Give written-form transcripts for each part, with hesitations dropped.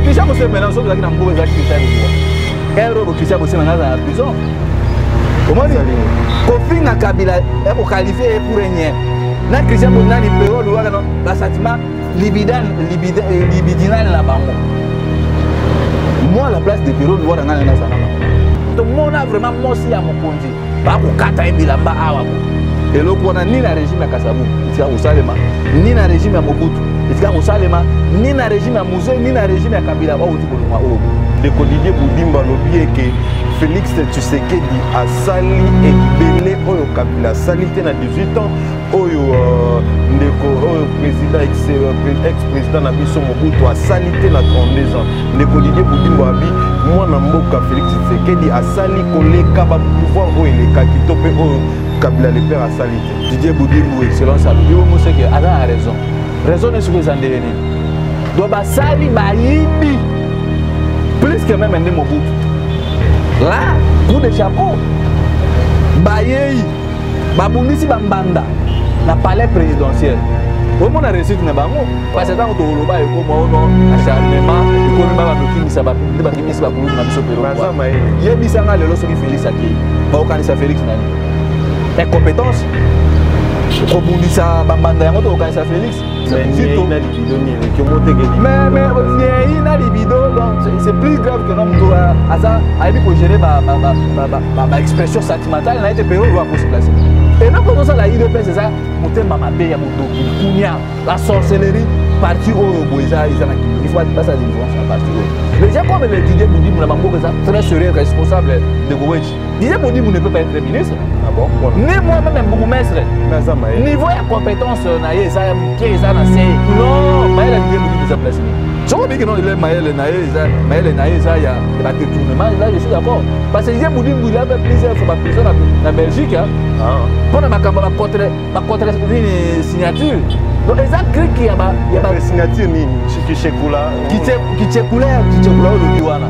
Mais Christian Bossé maintenant so bazaki na mboka za Christian Bossé. Ero Christian Bossé na za prison. Comment dire? Kofinga Kabila est pour qualifier pour rien. Na Christian Bossé na libéro le wana ba sentiment libidinal la bango. Moi à la place de bureau le wana na na sana. Tout le monde a vraiment mosi à mon konzi. Ba ko kata ebilamba awa. Et le qu'on a ni la régime à Kassabou, ici au Salema, ni la régime à Mobutu, ici au Salema, ni la régime à Mouzé, ni la régime à Kabila. Le Didier Boudimba l'objet que Félix Tshisekedi a sali et belé au Kabila, sali na 18 ans, au président ex-président Nabiso Mobutu a sali na 32 ans. Le Didier Boudimba abi moi na mboka Félix Tshisekedi a sali koleka ba pouvoir au eleka kitope au Kabila le père a sali. Didier Boudimba excellence à lui, on sait que Alain a raison. Raison est sur les andénéens. Donc ba sali ba yibi plus que même un Mobutu. Là, coup de chapeau. Bayeyi, babundisi bambanda na palais présidentiel. Au moins la réussite n'est pas bon. Parce que dans le Loba, il y a acharnement, il y a un qui s'est battu, il y a un qui s'est battu, il y a un qui s'est battu, il y a un qui Félix Aki, il y a Félix Nani. Les compétences, Kobundisa Bambanda, il y a un Félix. Mais c'est plus grave que l'homme doit gérer ma expression sentimentale, il a été payé pour se placer. Et non, quand on a l'idée, c'est ça, la sorcellerie, partie au Boisa, il faut pas ça d'influence à partir où. Les gens comme le Didier Boudi, très sérieux, responsable de Gouechi. Didier Boudi ne peut pas être ministre. Ah bon? Ni moi-même, beaucoup maître. Niveau de compétence, qui est ça, non, mais il a Didier Boudi nous a placé. Si on dit que non, il est Maël Naïza, il y a des détournements, là je suis d'accord. Parce que Didier Boudi, il a fait plusieurs fois ma prison en Belgique. Pour ma signature. Donc, les actes qui y a des signatures qui chekoula au Diwana.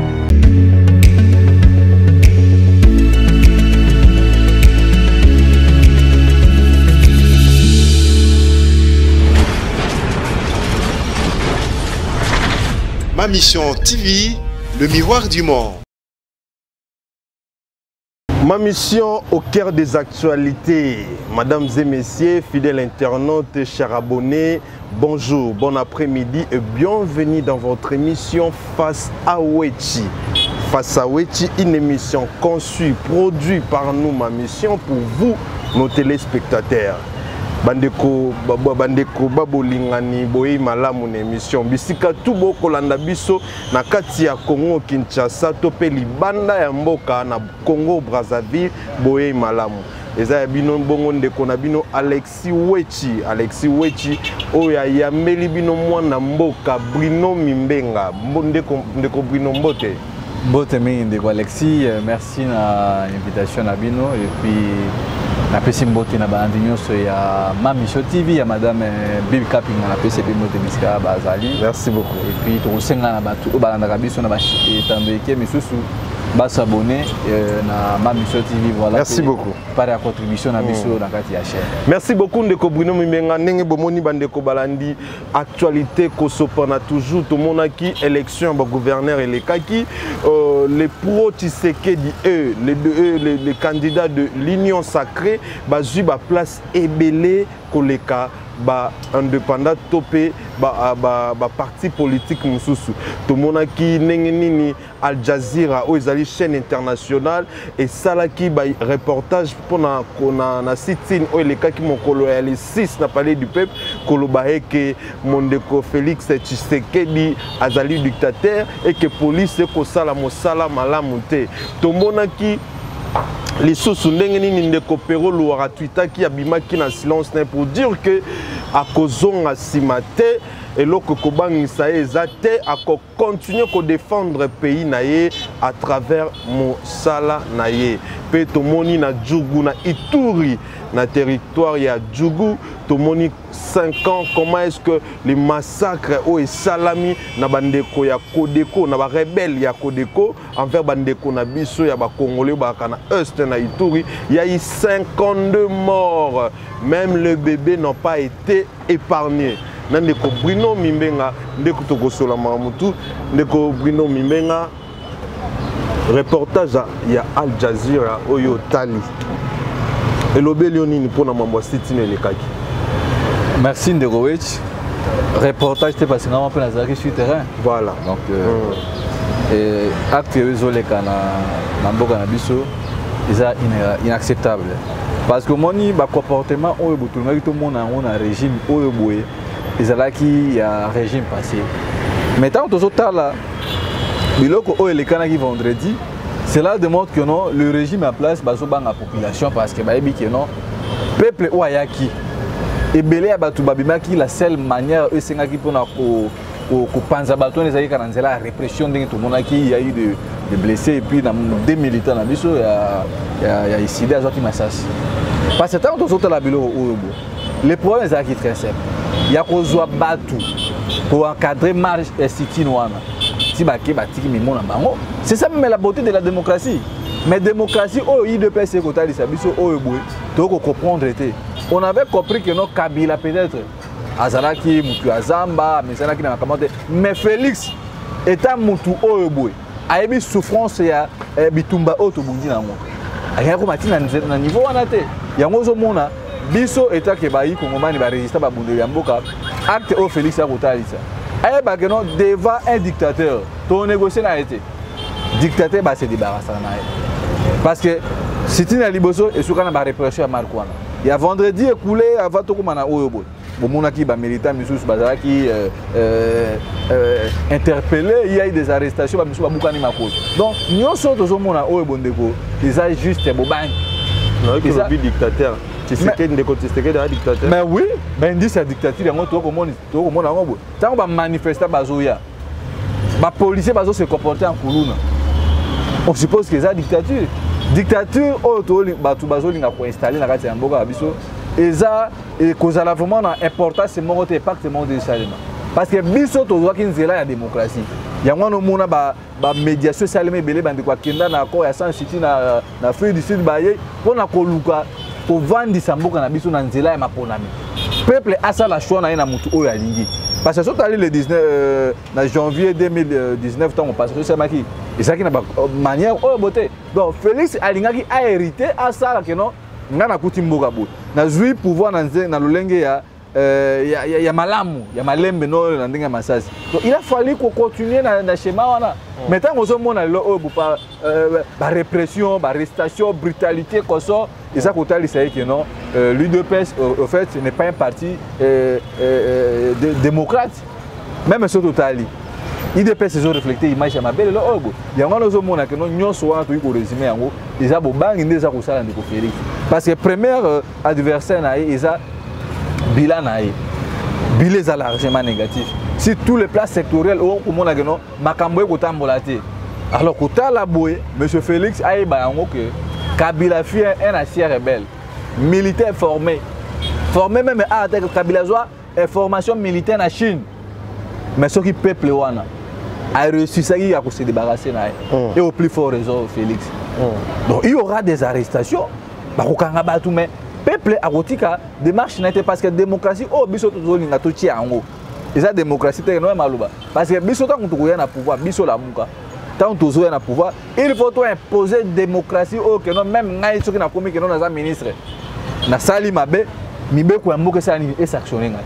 Ma mission TV, le miroir du monde. Ma mission au cœur des actualités. Mesdames et messieurs, fidèles internautes, chers abonnés, bonjour, bon après-midi et bienvenue dans votre émission Face à Wechi. Face à Wechi, une émission conçue, produite par nous, ma mission pour vous, nos téléspectateurs. Bandeko babolingani boyi malamu na émission bisika tout bokolanda biso na kati ya Congo Kinshasa to pe libanda ya mboka na Congo Brazzaville boyi malamu eza ya bino bongo ndeko na bino Alexis Wechi oya yameli bino mwana mboka Bruno Mimbenga ndeko Bruno Mbote mingi ndeko Alexis, merci na invitation na bino et puis na pesi mbote na bandi nyonso ya Ma Mission TV ya madame Bibi Kaping na pesi pe mbote miska bazali. Merci beaucoup. Et puis to senga na batu balanda biso na ba etandeke misusu ba s'abonner na Ma Mission TV voilà. Merci beaucoup. Par la contribution na biso na kati ya chaîne. Merci beaucoup ndeko Bruno Mimbenga ndenge bomoni bandeko balandi actualité kosopana toujours to monaki élection ba gouverneur et les kaki les pro Tshisekedi les candidats de l'Union sacrée bazui ba place ebele koleka ba indépendant topé ba parti politique mususu to monaki ndenge nini Al Jazeera o ezali chaîne internationale et salaki ba reportage pona na sitine o eleka ki mokolo ya les 6 na palais du peuple koloba que mondeko Félix Tshisekedi azali dictateur et que police ko sala mosala malamu te to monaki les sous ndenge nini ndeko pero lo Twitter qui abimaki na silence pour dire que à kozonga simate et loko kobangisa ezate à continuer ko défendre pays naye à travers mosala naye pe tomoni na Djougou na Ituri na territoire ya Djougou tomoni 5 ans comment est-ce que les massacres au salami na bandeko ya Kodeko na ba rebelle ya Kodeko envers bandeko na biso ya ba congolais ba kana est na Ituri il y a eu 52 morts même le bébé n'a pas été épargné. na ndeko Bruno Mimbenga ndeko tokosola mamutu ndeko Bruno Mimbenga reportage ya Al Jazeera oyo tali elobeli nini mpona mambo ya site nelekaki. Merci Ndegowech. Reportage te parce que on peut nazaki sur terrain. Voilà. Donc acte ezoleka na mboka na biso eza inacceptable. Parce que moni ba comportement oyo botungaki to mona on a régime oyo boye ezalaki ya régime passé. Maintenant tozotala biloko oyo elekanaki vendredi, cela démontre que non le régime en place bazo banga population parce que bayebi que non peuple oyaki et belé abatu babimaki la seule manière esengaki pona ko panza bato ezali kana nzela répression ndenge tout monde qui y a eu de blessés et puis dans des militants na biso ya ici des autres masasi parce que tant que la bilo oyobo le problème est très simple ya kozwa batu pour encadrer marche institut wana ti baki batiki mimo na bango c'est ça même la beauté de la démocratie mais démocratie oyo IDPS ko tali sa biso oyobo to ko comprendre été on avait compris que non Kabila peut-être azalaki mutu azamba mesanaki na makamate mais Félix état mutu oyo boy ayebi souffrance ya bitumba oto bundi nango ayako matina na niveau wana te yango zo mona biso état ke bayi kongomani ba résister ba bunde ya mboka acte o Félix akotalisa ayeba que non devant un dictateur to négocier na été dictateur ba se débarrasser na parce que si tu na liboso et soukana ba répression ya Markwana il y a vendredi écoulé avant to komana oyo boy bomonaki ba militant misusu bazalaki interpellé, il y a eu des arrestations ba misusu ba bukani makolo donc nyonso tozomona oyo bondeko ils a juste bobang non que le dictateur tu sais que ndeko tseke da dictateur mais oui ben dit c'est dictature yango to komona ngo tant ba manifester bazoya ba policier bazo se comporter en kuluna on suppose que c'est dictature oyo batu bazolinga ko installer na kati ya mboka biso eza et kozala vraiment na importance moko te impact moko de salema parce que biso tozwaki nzela ya démocratie yango no mona ba médiation salema ebele bandi kwa kenda na accord ya San City na Afrique du Sud baye pona koluka kovandisa mboka na biso na nzela ya maponami peuple asala choix na mutu oyo alingi parce que surtout le 19 na janvier 2019 tant on passe sur maki et ça qui na manière oyo boté donc Félix alingaki a hérité asala que non ngana kuti mboka bo na zui pouvoir na lolenge ya malamu ya malembe no na ndenge masasi donc il a fallu qu'on continue na schéma wana maintenant on mona lo oyo ba répression ba arrestation brutalité comme ça et ça kotali c'est que non l'UDPS au fait ce n'est pas un parti démocrate même ce totali IDPS ils ont reflété image ya mabele lo ogo yango no mona que non nyonso wana to ko résumer yango eza bobangi ndeza ko sala ndiko Félix parce que premier adversaire na eza bilan na bilan est largement négatif si tous les plans sectoriels on mona que non makambo ko tambola te alors ko tala boye monsieur Félix ayeba yango que Kabila fut un ancien rebelle militaire formé même à Kabila zoa formation militaire na Chine mais ce qui peuple wana a réussi ça à se débarrasser et au plus fort raison Félix donc il y aura des arrestations bakokanga batu mais peuple a rotika démarche n'était parce que démocratie oh biso tozolinga to tia yango eza démocratie te no maluba parce que biso tant qu'on na pouvoir biso la muka tant tozoya na pouvoir il faut to imposer démocratie oh que non même ngai soki na komi que non na ministre na sali mabe mibeko ya mboka ça ni sanctionner ngai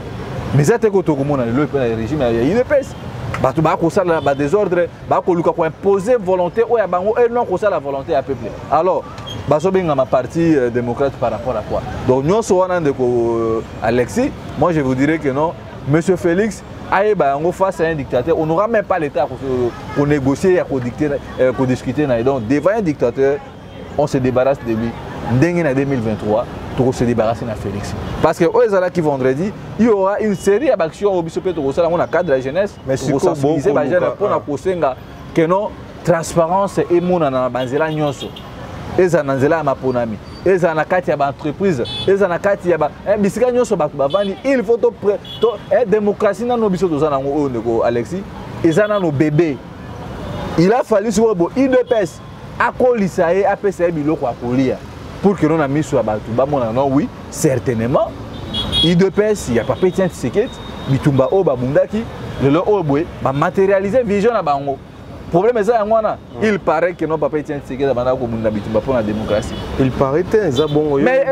mais ça te ko to komona le régime ya IDPS batu ba ko sala ba désordre ba ko luka ko imposer volonté o ya bango et non ko sala volonté ya peuple alors baso benga ma parti démocrate par rapport à quoi donc nyonso wana ndeko Alexis moi je vous dirais que non monsieur Félix ayeba yango face à un dictateur on n'aura même pas l'état pour négocier pour dicter pour discuter donc devant un dictateur on se débarrasse de lui ndenge na 2023 pour se débarrasser de Félix parce que aux qui vendredi il y aura une série d'actions au biso peut ça on a cadre de la jeunesse mais pour sensibiliser les jeunes pour na kosenga que non transparence et mona na banzela nyonso eza na nzela ya maponami eza na kati ya ba entreprise eza na kati ya ba bisika nyonso ba bavandi il faut to démocratie na no biso toza nango oyo ndeko Alexis eza na no bébé il a fallu sur bo IDPS akolisa ye apesa biloko akolia pour que non a mis sur batu ba mona non oui certainement IDPS il y a pas Pétain Tshisekedi bitumba o babundaki lelo o boye ba matérialiser vision na bango. Problème c'est ngwana, il paraît que non papa Etienne Tshisekedi bana ko munda bitumba pour la démocratie. Il paraît ça bon. Mais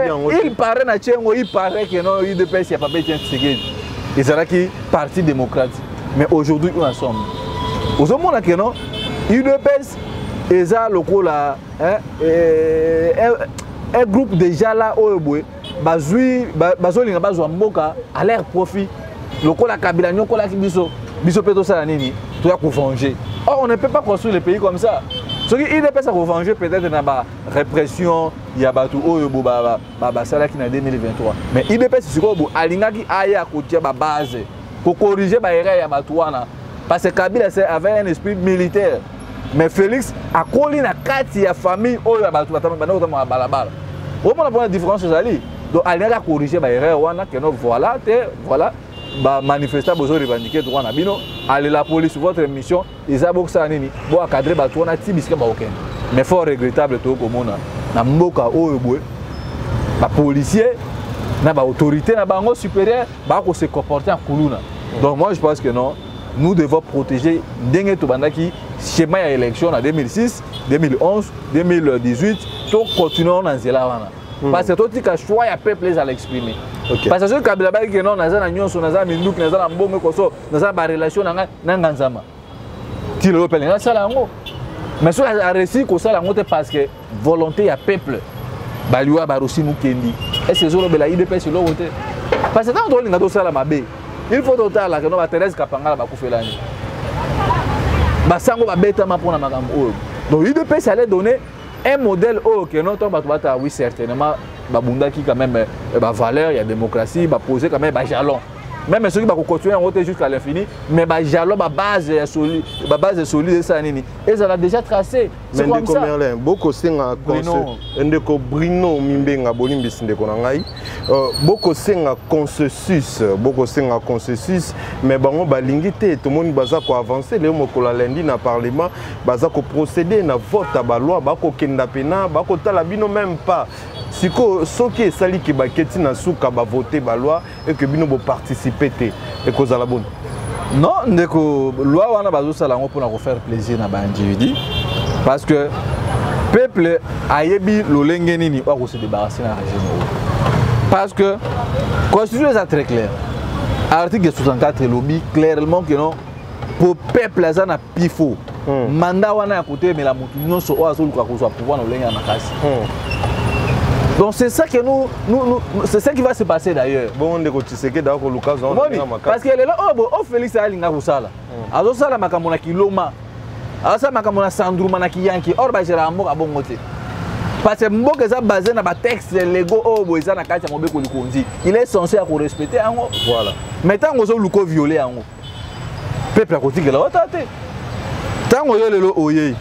il paraît na tchengo, il paraît que non UDPS y a papa Etienne Tshisekedi. Et c'est là qui parti démocratique. Mais aujourd'hui on en sommes. Aujourd'hui on a que non UDPS et ça lokola un groupe déjà là au boye bazui bazolinga bazwa mboka à leur profit. Lokola Kabila nyokola ki biso peto ça nini tu as venger. Or on ne peut pas construire le pays comme ça. Ce qui il peut ça venger peut-être dans la répression ya batu oyo ba sala ki na 2023. Mais il peut c'est quoi alinga ki aya kotia ba base pour corriger ba erreur ya batu wana parce que Kabila avait un esprit militaire. Mais Félix a collé na kati ya famille oyo batu batama ba balabala. Au moins la différence c'est donc alinga corriger ba erreur wana que non voilà ba manifestant besoin revendiquer droit na bino allez la police votre mission ils a boksa nini bo encadrer ba tona tibiske ba aucun mais fort regrettable to komona na mboka oyo boye ba policier na ba autorité na bango supérieur ba ko se comporter en kuluna. Donc moi je pense que non, nous devons protéger ndenge to bandaki schéma ya élection en 2006 2011 2018 to continuons dans zela wana. Parce que tout le choix ya peuple les à l'exprimer. Parce que Kabila ba ki non naza na nyonso naza minduki naza na mbongo koso naza ba relation na nganzama. Ti le pele na sala ngo. Mais so a réussi ko sala ngo te parce que volonté ya peuple ba liwa ba rosi mukendi. Est ce que zo bela IDPS lo wote. Parce que dans linga to sala mabe. Il faut total la que no ba Thérèse Kapangala ba kufelani. Ba sango ba beta ma pona makambo oyo. Donc IDPS allait donner un modèle que non oui certainement babundaki quand même valeur, il y a démocratie, poser quand même jalon. Même ceux qui vont continuer en route jusqu'à l'infini, mais jalon base solide ça nini. Et ça l'a déjà tracé. C'est comme ça. Beaucoup senga ndeko Brino Mimbenga bolimbi sindeko na ngai. Beaucoup senga consensus, mais bango balingi te tout monde baza ko avancer le mokola lundi na parlement, baza ko procéder na vote à ba loi, ba ko kenda pena, ba ko tala bino même pas. Siko soki esali ki baketi na suka ba voter ba loi et que bino bo participer te et cause la bonne. Non, ndeko loi wana bazo sala ngo pour faire plaisir na ba individu parce que peuple ayebi lolenge nini ba ko se débarrasser na régime. Parce que constitution est très clair. Article 64 lobby clairement que non pour peuple ça na pifo. Mandat wana ya côté mais la mutu nyonso o azo luka ko so pouvoir na lolenge na makasi. Donc c'est ça que c'est ça qui va se passer d'ailleurs. Bon on est Tshisekedi d'accord Lucas parce que là oh Félix alinga kusala. Azo sala makambo na kiloma. Asa makambo na sandruma na kiyanki or ba jera mboka bongo te. Parce que mboka za basé na ba texte légaux oh boza na kati ya mobeko likonzi. Il est censé à respecter ango. Voilà. Maintenant ngozo luko violer ango. Peuple a kotika la otate. Tango yo lelo oye.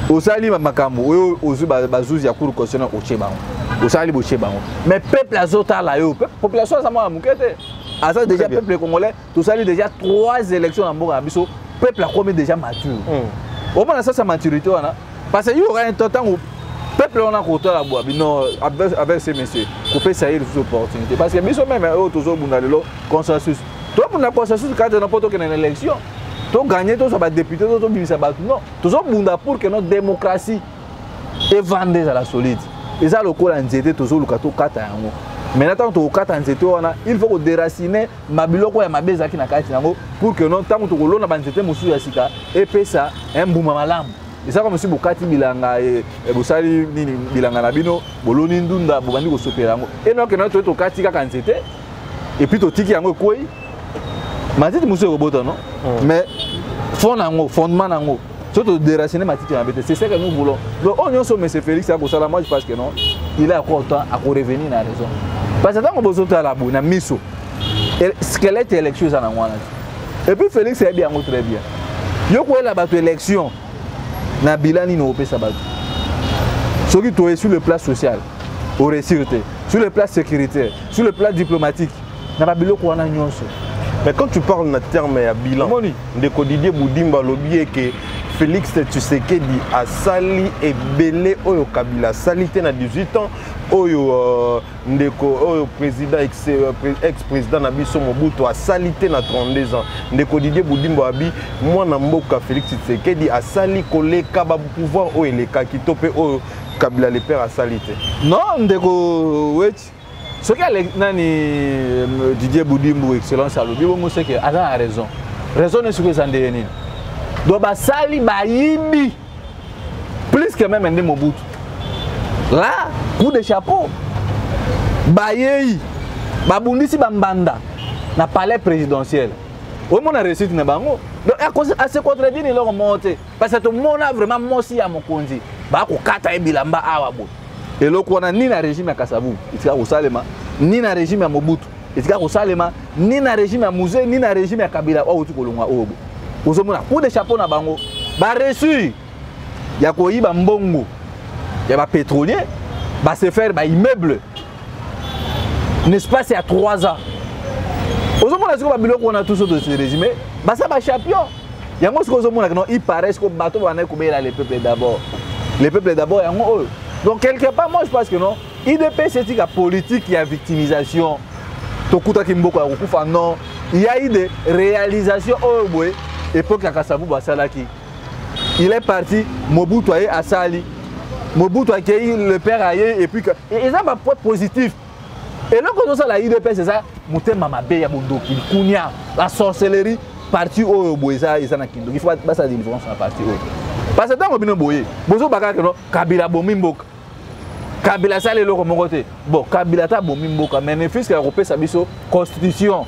Osali makambo oyo ozu bazuzi ya cour constitutionnelle o chebango. Osali bo chebango. Mais peuple azota la yo, population ça moi mukete. Asa déjà peuple congolais, tout sali déjà 3 élections en mboka biso, peuple a commis déjà mature. Au moins ça sa maturité wana parce que il y aura un temps où peuple on a côté la bois non avec ces messieurs couper ça y est des opportunités parce que biso même toujours bunda lelo consensus. Toi pour la consensus quand n'importe quelle élection to gagner to ba député to bimisa ba non toujours bunda pour que notre démocratie est vendue à la solide et ça le col en nzete toujours le kato kata yango maintenant to kata nzete wana il faut ko déraciner mabiloko ya mabeza ki na kati yango pour que non tango to kolona ba nzete musu ya sika et pesa un bouma malamu et ça comme si bokati bilanga e bosali nini bilanga na bino boloni ndunda bobandi ko sopela yango et non que non to kati kaka nzete et puis to tiki yango koi matiti musu ko bota non mais fondement nango surtout déraciner matiti na bête c'est ça que nous voulons donc on nyonso monsieur Félix a kosala moi je pense que non il a encore temps à revenir na raison parce que tant qu'on bozota la bu na miso squelette élection ça na ngwana et puis Félix est bien très bien yo ko la bato élection na bilani no pesa bato soki to est sur le plan social au réussite sur le plan sécuritaire sur le plan diplomatique na ba biloko wana nyonso. Mais quand tu parles de terme et à bilan, Ndeko Didier Boudimba lobby que Félix Tshisekedi a sali et belé Oyo Kabila salité na 18 ans Oyo ndeko Oyo président ex-président Nabiso Mobutu a salité na 32 ans ndeko Didier Boudimbo abi mwana mboka Félix Tshisekedi a sali koleka ba pouvoir Oyo eleka kitope Oyo Kabila le père a salité. Non ndeko weti ce que nani Didier Boudimbo excellence alobi bon c'est que a raison. Raison est ce que ça ndeni. Donc basali bayibi plus que même ndé Mobutu. Là, coup de chapeau. Bayeyi babundisi bambanda na palais présidentiel. Au moins la réussite na bango. Donc à se contredire ils l'ont monté parce que tout le monde a vraiment mosi à Mokonzi. Ba ko kata ebilamba awa bo. Et là on a ni na régime ya Kasavu, itika ko salema, ni na régime ya Mobutu, itika ko salema, ni na régime ya Mouze, ni na régime ya Kabila o uti kolongwa obo. Ozomona coup de chapeau na bango. Ba reçu ya koyiba mbongo. Ya ba pétrolier, ba se faire ba immeuble. N'est-ce pas c'est à 3 ans. Ozomona siko ba biloko on a tous de ce résumé, ba ça ba champion. Yango siko ozomona que non, il paraît que bateau va na kobela les peuples d'abord. Les peuples d'abord yango. Donc quelque part moi je pense que non, IDP c'est la politique, il y a victimisation. Tokuta kimboko ya kufa non, il y a eu des réalisations au boy époque ya Kasavu basalaki. Il est parti Mobutu a sali. Mobutu a accueilli le père aïe et puis et ça va point positif. Et là quand on ça la IDP c'est ça, mutema mabe ya bondoki, kunya, la sorcellerie parti au boy ça et ça na kindo. Il faut pas ça différence sur la partie au. Parce que tant qu'on bino boye, bozo baka que non, Kabila bomimboka. Kabila sale le comme côté. Bon, Kabila ta bomimboka, mais ne fils que européen sa biso constitution.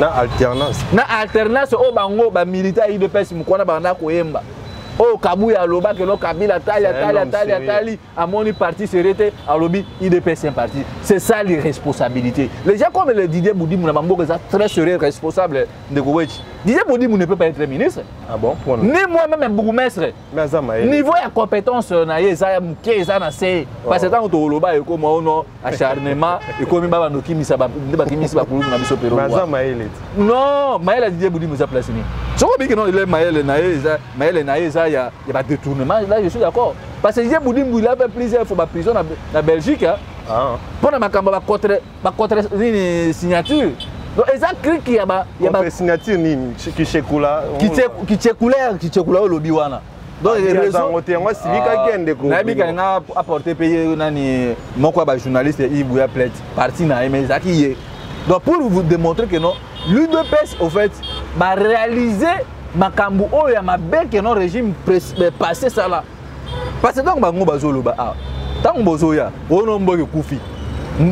Na alternance. Na alternance o bango ba militaire IDPS mukwana banda koyemba. Oh Kabuya loba que non Kabila tali amoni parti serete alobi IDPS c'est un parti. C'est ça l'irresponsabilité. Les gens comme le Didier Boudimbo na bambo ça très sérieux responsable de Gouwechi. Didier Boudimbo ne peut pas être ministre. Ah bon pour nous. Ni moi-même bourgmestre. Mais ça m'a niveau ya compétence na yeza muke za na se. Parce que tant to loba eko mo no acharnement eko mi baba no kimisa ba kimisa ba kulu na biso pero. Mais ça m'a élite. Non, Maël Didier Boudimbo sa place ni. Ce qu'on dit que non il est Maël na yeza il y a pas de détournement là je suis d'accord. Parce que Didier Boudimbo il a fait plusieurs fois prison na Belgique hein. Ah. Pour na makamba ba contre signature. Donc ils ont cru qu'il y a signature nini qui chekula au lobby wana. Donc les raisons moi civique kende ko. Na bika nga apporter payer nani moko ba journaliste Ibouya Plate parti na mais ça qui est. Donc pour vous démontrer que non l'UDPS au fait va réaliser makambu oyo ya mabe que non régime passé ça là. Parce que donc bango bazoloba ah. Tant bozoya ono mboke kufi.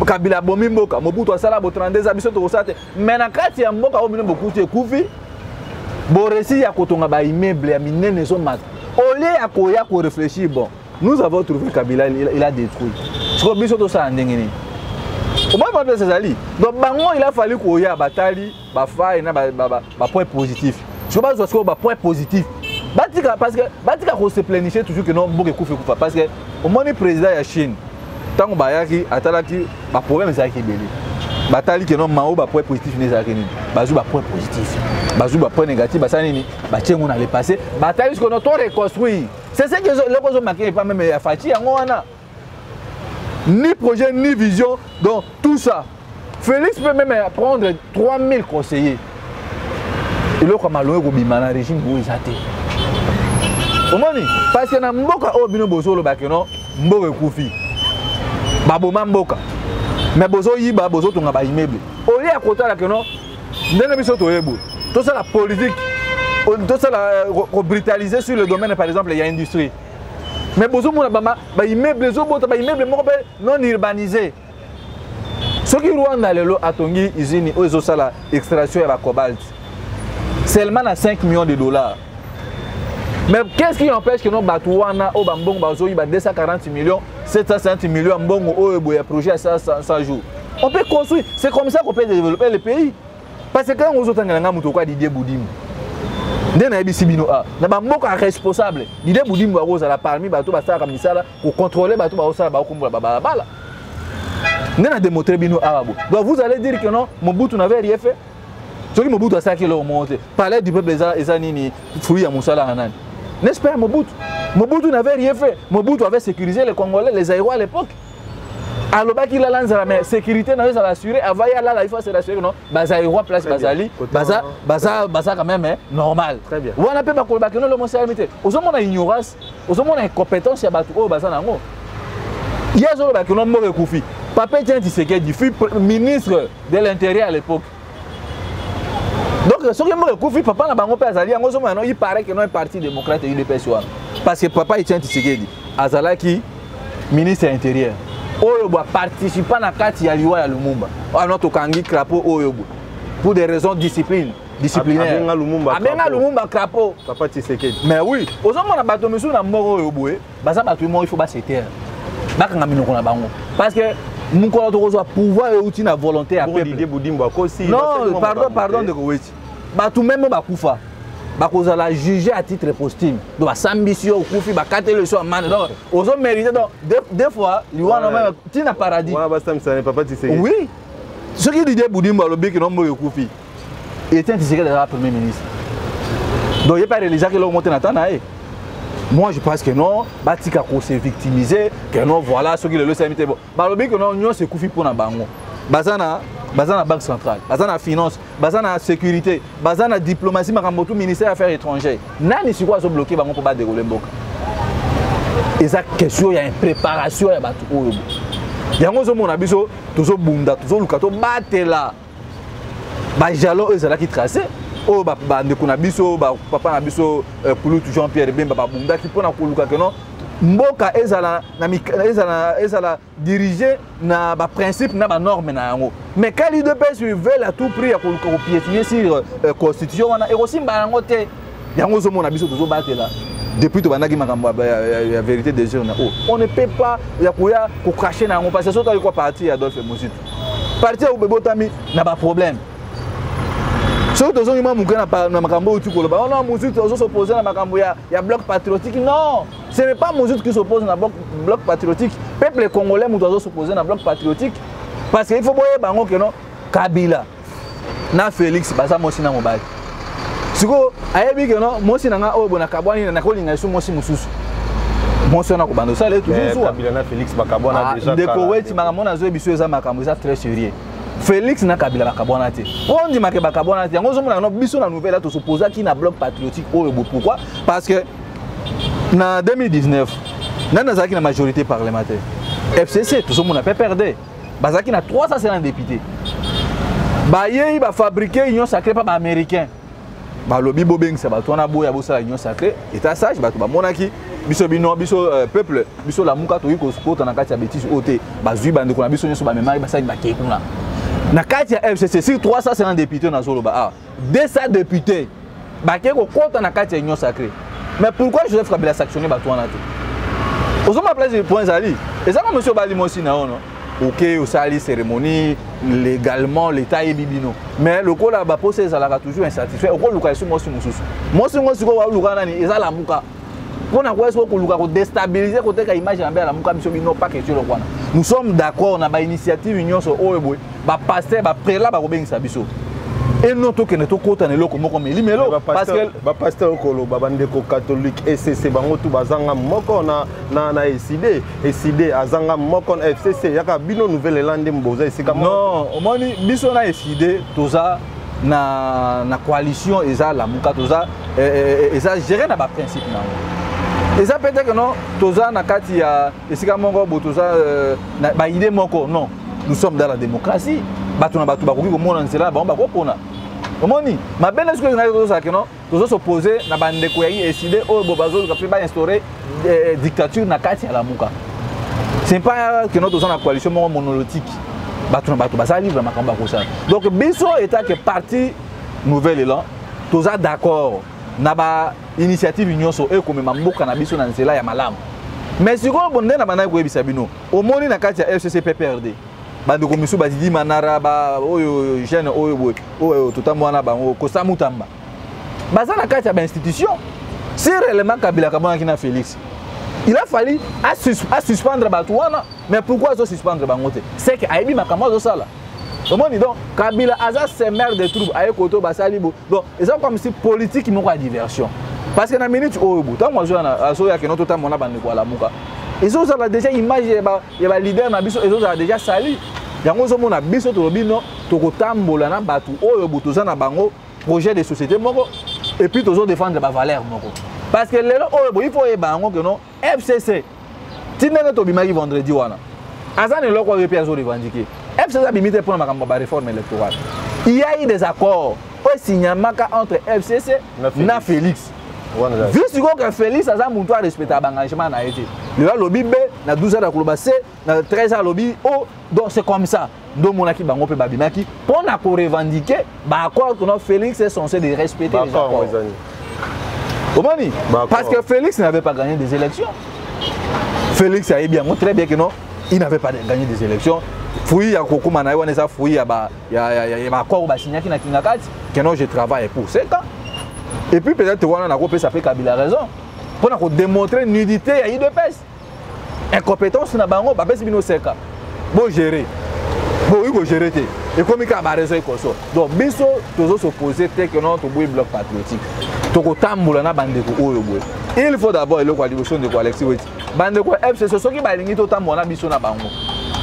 Kabila bomimboka Mobutu asala bo 32 ans biso to kosate mais na kati ya mboka obino bokuti ekufi bo récit ya kotonga ba immeuble ya minene so mat olé ya koya ko réfléchir bon nous avons trouvé Kabila il a détruit so biso to sa ndengeni au moins pas c'est ça li donc bango il a fallu koya batali ba faille na ba point positif je pense que ba point positif batika parce que batika ko se planifier toujours que non mboka ekufi kufa parce que au moins le président ya Chine tant que bayaki atalaki ba problème ça qui belé batali que non mao ba point positif ne ça keni bazu ba point positif bazu ba point négatif ba ça nini ba tiengo na le passé batali ce que nous reconstruire c'est ce que les causes marquées pas même ya fati yango wana ni projet ni vision donc tout ça Félix peut même prendre 3000 conseillers et le comme aloé ko bimana régime bo izate au moins parce que na mboka obino bozolo ba que non mboka kufi baboma mboka mais bozo yiba bozo tonga ba immeuble au lieu à côté là que non ndenge biso toyebo tout ça la politique tout ça la brutaliser sur le domaine par exemple il y a industrie mais bozo mona ba immeuble zo bota ba immeuble non urbanisé ce qui Rwanda lelo atongi usine ozo sala extraction ya cobalt seulement à 5 millions de dollars. Mais qu'est-ce qui empêche que nos batouana au bambong bazo yiba 240 millions 750 millions mbongo au projet à 100 jours. On peut construire, c'est comme ça qu'on peut développer le pays. Parce que quand on entend nga muto kwa Didier Boudimbo. Ndena yebi sibino a. Na bamboko responsable. Didier Boudimbo aroza la parmi bato basala misala pour contrôler bato basala ba kombola bala. Ndena démontrer bino arabo. Donc vous allez dire que non, Mobutu n'avait rien fait. Ce qui Mobutu a ça qui leur monte. Parler du peuple et nini fruit à Moussala Hanan. N'est-ce pas Mobutu? Mobutu n'avait rien fait. Mobutu avait sécurisé les Congolais, les Aïrois à l'époque. Alors qu'il a lancé la sécurité, il a assuré. Avant il faut se rassurer non. Bazaïrois place Bazali, Baza quand même normal. Très bien. On a pas que non le monde s'est limité. Aux hommes on a ignorance, aux hommes on a incompétence ya batu o bazanango. Il y a zo ba que non mo Koufi. Papa Etienne Tshisekedi fut ministre de l'Intérieur à l'époque. Donc, ce qui est Koufi, papa n'a pas Azali, il paraît que non est parti démocrate et UDPS. Parce que papa Etienne Tshisekedi, Azala qui ministre de l'Intérieur. Oyobo participant à la carte ya Liwa ya Lumumba. Notre Kangi Crapo Oyobo. Pour des raisons disciplinaires. Abenga Lumumba Crapo. Papa Tshisekedi. Mais oui, aux hommes on a battu monsieur na mort Oyobo. Baza battu il faut pas se taire. Bakanga minoko na bango. Parce que nous avons pouvoir et la volonté à peuple. Non, pardon de Koueti. Tout même Bakoufa. Bakoza la juger à titre posthume. Donc s'ambition Koufi bakate le soir man. Donc aux hommes mérités donc des fois, il y a même tina paradis. Oui. Ce qui dit Boudimba le bec non mo Koufi. Il était Tshisekedi déjà premier ministre. Donc il n'y a pas réalisé que l'on monte dans Tanae. Moi je pense que non, Batika s'est victimisé, que non, voilà ce qui le sait. Bon, Balobi que non, nous c'est Koufi pour na bango. Bazana banque centrale, bazana finance, bazana sécurité, bazana diplomatie, makambotu ministère des affaires étrangères. Nani si quoi sont bloqués bango pour pas dérouler mboka. Et ça question il y a une préparation ya batu oyo. Yango zo mona biso tozo bunda, tozo lukato batela. Ba jalon ezala qui tracé. Oh ndeko na biso papa na biso Kulutu Jean-Pierre Bemba babunda qui pona koluka que non mboka ezala dirigé na ba principe na ba norme na yango mais quand les deux pays veulent à tout prix à koluka piétiner sur constitution wana et aussi bango te yango zo mona biso tozo batela depuis to banaki makambo ya vérité des yeux na on ne peut pas ya koya ko cracher na yango parce que soto ko parti Adolphe Mozitu parti au bebotami na ba problème. Ceux qui ont na makambo uti koloba non Mozitu s'opposer na makambo ya bloc patriotique non ce n'est pas Mozitu qui s'oppose na bloc patriotique peuple congolais doit s'opposer na bloc patriotique parce qu'il faut boyer bango que non Kabila na Félix baza mosi na mobali siko ayebi que non mosi na nga obo na kabwani na kolinga su mosi mususu mosi na ko bando ça les toujours Kabila na Félix bakabwana déjà ndeko weti makambo na zo biso eza makambo eza très sérieux. Félix na Kabila bakabwana te. On dit que bakabwana te. Yango zomona no biso na nouvelle là to s'opposer qui na bloc patriotique oyo pourquoi? Parce que na 2019 nana zaki na majorité parlementaire. FCC tout monde peut perdre. Bazaki na 350 députés. Baye ba fabriquer union sacrée pas américain. Ba lobi bobeng ça ba to na boya bo ça union sacrée état sage ba to ba monaki biso bino biso peuple biso la muka to yiko skota na kati ya bêtise ote ba zui bande ko na biso nyoso ba memari ba sa ba kekuna. Na kati ya FCC sur 350 députés na zoloba 200 députés baké ko kota na kati ya union sacrée. Mais pourquoi Joseph Kabila sanctionné ba to na te? Ozoma place de points ali. Et ça comme monsieur Bali Mosi na ono. OK, au sali cérémonie légalement l'état est bibino. Mais le ko la ba posé ça la toujours insatisfait. Oko luka su mosi mususu. Mosi ko wa luka nani ezala muka. Pona kwa eso ko luka ko déstabiliser côté ka image na la muka biso bino pas question le kwana. Nous sommes d'accord na ba initiative union so oyo ba pasteur ba prélat ba ko bengisa biso. Et non to kene to kota ne loko moko melimelo parce que ba pasteur okolo ba bandeko catholique ECC bango tu bazanga moko na ECD azanga moko na FCC yaka bino nouvelle lande mboza esika moko. Non, omoni biso na ECD toza na coalition eza la muka toza eza gérer na ba principe na. Et ça peut-être que non toza na kati ya esika moko bo toza na ba idée moko non. Nous sommes dans la démocratie. Batu na batu bakoki komona nzela ba ko pona. Omoni, ma belle est-ce que nous ça que non, nous s'opposer na bande ko yi décider o bobazo ka ba instaurer dictature na kati ya la muka. C'est pas que nous sommes en coalition monolithique. Batu na batu ba ça livre makamba ko ça. Donc biso état que parti nouvelle élan, tous d'accord na ba initiative union so e comme mboka na biso na nzela ya malamu. Mais si ko bonde na bana ko yebisa bino, omoni na kati ya FCC PPRD. Bande ko misu bazidi manara ba oyo jeune oyo totamwana bango ko samutamba. Baza na kati ya ba institution. C'est réellement Kabila kabona kina Félix. Il a fallu suspendre Batouana, mais pourquoi zo suspendre bango te? C'est que aibi makambo zo sala. omoni donc Kabila aza semer de troubles aye koto basali bo donc eza comme si politique moko ya diversion parce que na minute oyo bo tant moi azo ya que notre temps mona bande ko la muka ezo za déjà image ya ba leader na biso ezo za déjà sali yango zo mona biso to lobino to kotambola na batu oyo bo toza na bango projet de société moko et puis toujours défendre ba valeur moko parce que lelo oyo bo il faut e bango que non FCC tinenge to bimaki vendredi wana azane loko re piazo revendiquer FCC a bimité pour la réforme électorale. Il y a eu des accords au signamaka entre FCC et Félix. Vu que Félix a respecté l'engagement, il a lobby B, il a 12 ans de C, il a 13 ans de lobby O. Donc c'est comme ça. Donc mon aki bango pe babimaki pour na ko revendiquer l'accord que Félix est censé de respecter les accords. Parce que Félix n'avait pas gagné des élections. Félix a bien montré bien que non, il n'avait pas gagné des élections. Fouille à Koko Manaï, on est à fouille à l'accord qui signé na Kingakati, que non je travaille pour 5 ans. Et puis peut-être on a repéré ça fait Kabila raison. Pour démontrer nudité à IDPS. Incompétence na bango, ba besi bino 5 ans. Bon gérer. Bon il faut gérer té. Et comme il a raison comme ça. Donc biso toujours s'opposer que non to boy bloc patriotique. To ko tambola na bande ko oyo boy. Il faut d'abord le coalition de Alexis Weti. Bande ko FCC soki ba lingi to tambola biso na bango.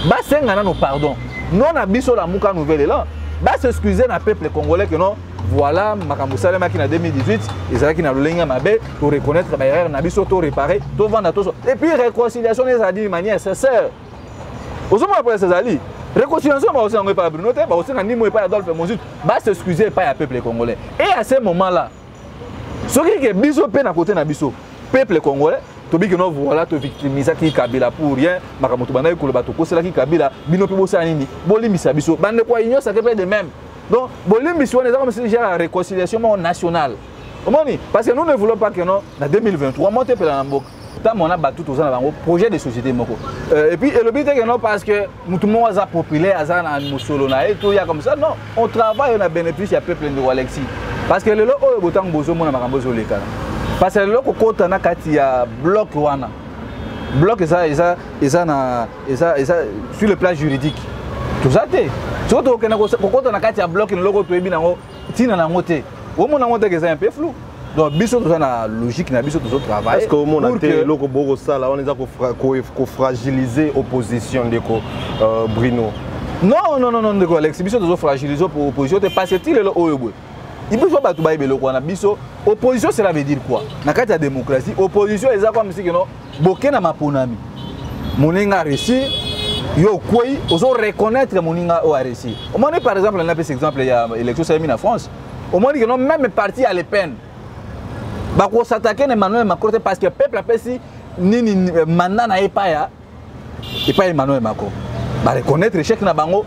Bah c'est un pardon. Non a biso la muka nouvelle là. Bah s'excuser na peuple congolais que non. Voilà makambo salema qui en 2018 et ça qui na lolenga mabe pour reconnaître ba erreur na biso to réparer to vendre to. Et puis réconciliation les a dit de manière sincère. Osoma après ces ali. Réconciliation ba aussi on pas Bruno te ba aussi na nimo pas Adolphe Monzut. Bah s'excuser pas à peuple congolais. Et à ce moment là ce qui est biso pe na côté na biso peuple congolais tobi que non voilà to victimiser qui Kabila pour rien makamoto bana ko bato ko sela ki Kabila bino pe bosa nini bolimisa biso bande ko union ça fait de même donc bolimisa on est comme si la réconciliation nationale omoni parce que nous ne voulons pas que non en 2023 monter pe la mboka tant on a battu tous en projet de société moko et puis le but est que non parce que tout le monde est populaire azana musolo na et tout ya comme ça non on travaille on a bénéfice ya peuple de Alexis parce que le lo oyo botang bozo mona makambo zo lekana. Parce que le côté na kati ya bloc wana. Bloc ça sur le plan juridique. Tout ça té. Surtout que na côté na kati ya bloc le logo to ebi nango tina na ngote. Au monde ngote que c'est un peu flou. Donc biso tout ça na logique na biso tout travail. Est-ce que au monde a té logo boko ça là on est ko fragiliser opposition de ko Bruno. Non de ko Alex biso tout fragiliser pour opposition parce que ti le oyo. Il faut pas tout bailler le quoi biso opposition cela veut dire quoi na kati ya démocratie opposition eza comme si que non boké na maponami moninga réussi yo koi ozo reconnaître moninga o réussi au moins par exemple on a pris exemple il y a élection semi en France au moins que non même parti à Le Pen ba ko s'attaquer na Emmanuel Macron parce que peuple appesi nini mandat na epaya et pas Emmanuel Macron ba reconnaître échec na bango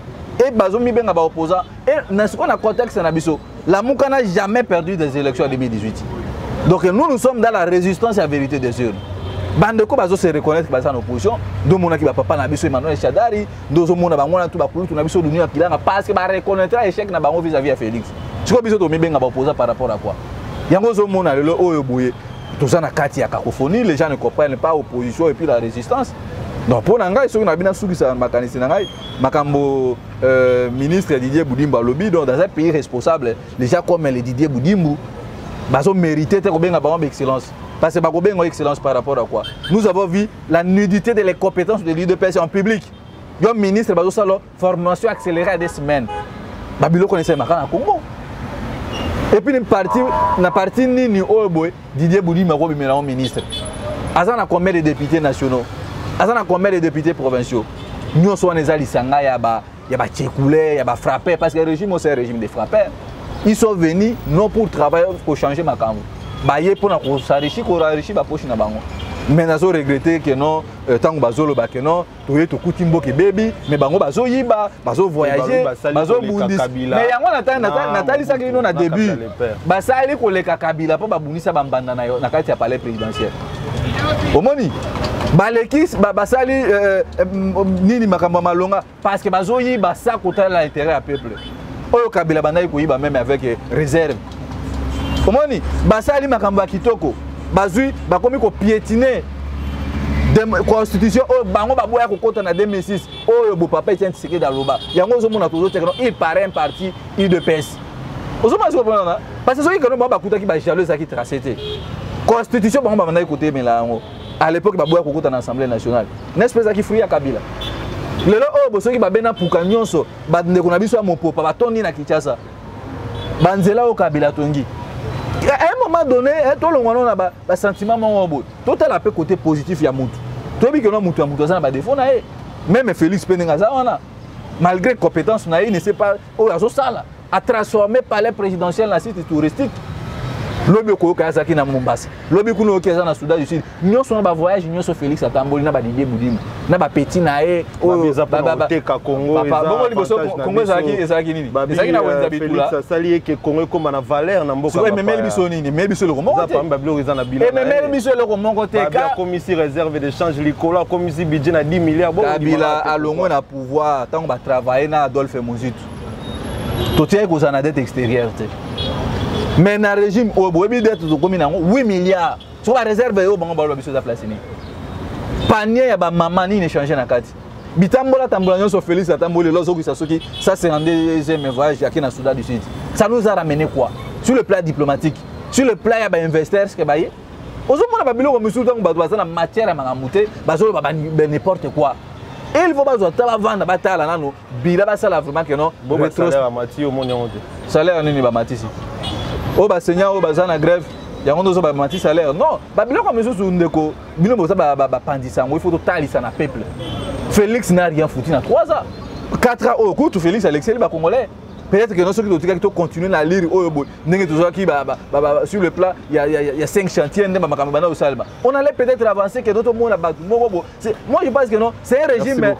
et bazomi benga ba opposant et na ce qu'on a contexte na biso la Mouka n'a jamais perdu des élections en 2018. Donc nous sommes dans la résistance à la vérité des urnes. Bandeko bazo se reconnaître que en opposition, do mona ki ba papa na biso Emmanuel Chadari, do zo mona bango na tout ba kulutu na biso dunia kilanga parce que ba reconnaître échec na bango vis-à-vis à Félix. Tu ko biso to mi benga ba opposant par rapport à quoi? Yango zo mona le oyo boye. Tout ça na kati ya cacophonie, les gens ne comprennent pas opposition et puis la résistance. Donc pour nanga ils sont na bina suki sa makanisi nanga makambo ministre Didier Boudimba lobby donc dans un pays responsable les gens comme les Didier Boudimba bazo mériter te ko benga ba excellence parce que ba ko benga excellence par rapport à quoi nous avons vu la nudité de les compétences de l'UDPS en public yo ministre bazo salo formation accélérée à des semaines babilo connaissait makana Congo et puis na parti nini oboy Didier Boudimba ko bimela ministre azana combien de députés nationaux azana combien de députés provinciaux nous sommes les alisanga ya ba tchekoulé ya ba frappé parce que le régime c'est un régime de frappeurs ils sont venus non pour travailler pour changer makambo ba yé pour na ko s'enrichir ba poche na bango mais nazo regretter que non tant bazolo ba que non to to kutimbo ke baby mais bango bazo yiba bazo voyager bazo bundis mais yango natali ça que non na début ba sali ko leka Kabila po ba bundisa ba mbanda na kati ya palais présidentiel omoni balekis basali nini makambo malonga parce que bazoyi basa kota l'intérêt à peuple oyo Kabila banda ko yiba même avec réserve omoni basali makambo kitoko bazui bakomi ko piétiner constitution oh bango baboya kokota na 2006 oh bo papa Etienne Tshisekedi Daloba yango zo mona tozo tekno il paraît un parti UDPS ozoma zo bona parce que soki kano bakuta ki ba jaloux ça qui tracé constitution bango bana écouter mais là à l'époque baboya kokota na assemblée nationale n'est-ce pas ça qui fruit à Kabila lelo oh bo soki babena puka nyonso ba ndeko na biso ya mopopa batondi na Kinshasa banzela au Kabila tongi. À un moment donné, tout le monde a un sentiment bon. Tout à la côté positif, il y a Moutou. Tout le monde a un défaut. Même Félix Penengaza, malgré compétence, il ne sait pas à transformer palais présidentiel en site touristique. Lobi ko kazaki na Mombasa. Lobi kuno okeza na Soudan du Sud. Nous sommes ba voyage, nous sommes Félix Atamboli na ba Didier Boudimba. Na ba petit na e o teka Congo eza. Bongo liboso Congo ezaki nini? Ezaki na wenza bitula. Félix asali ke Congo comme na valeur na mboka. Oui, mais mel biso nini? Mel biso le romo. Ça pas bablo eza na bilan. Mais mel biso le romo côté ka commission réserve d'échange likola commission budget na 10 milliards. Kabila alongo na pouvoir tant ba travailler na Adolphe Muzitu. Totie ko za na dette extérieure. Mais dans le régime, au bout de 8 milliards, sur la réserve, il y a des places. Panier, il y a des mamans qui changent dans la carte. Bitambola, Tambola, sur Félix, Tambola, ça c'est un deuxième voyage qui est dans le Soudan du Sud. Ça nous a ramené quoi? Sur le plan diplomatique, sur le plan, il y a des investisseurs qui sont là. Aujourd'hui, on a besoin de matière à magamouter, n'importe quoi. Et il faut pas vendre bataille là non bila ça là vraiment que non bon salaire à Mathieu au monde salaire ni ba Mathieu o ba seigneur o ba za na grève yango ndozo ba Mathieu salaire non ba bilo comme ça ndeko bino bosa ba pandisa il faut totalisa na peuple Félix n'a rien foutu na 3 ans 4 ans au coup Félix Alexis ba congolais peut-être que non ceux qui continuent à lire sur le plan il y a 5 chantiers on allait peut-être avancer que d'autres monde moi je pense que non c'est un régime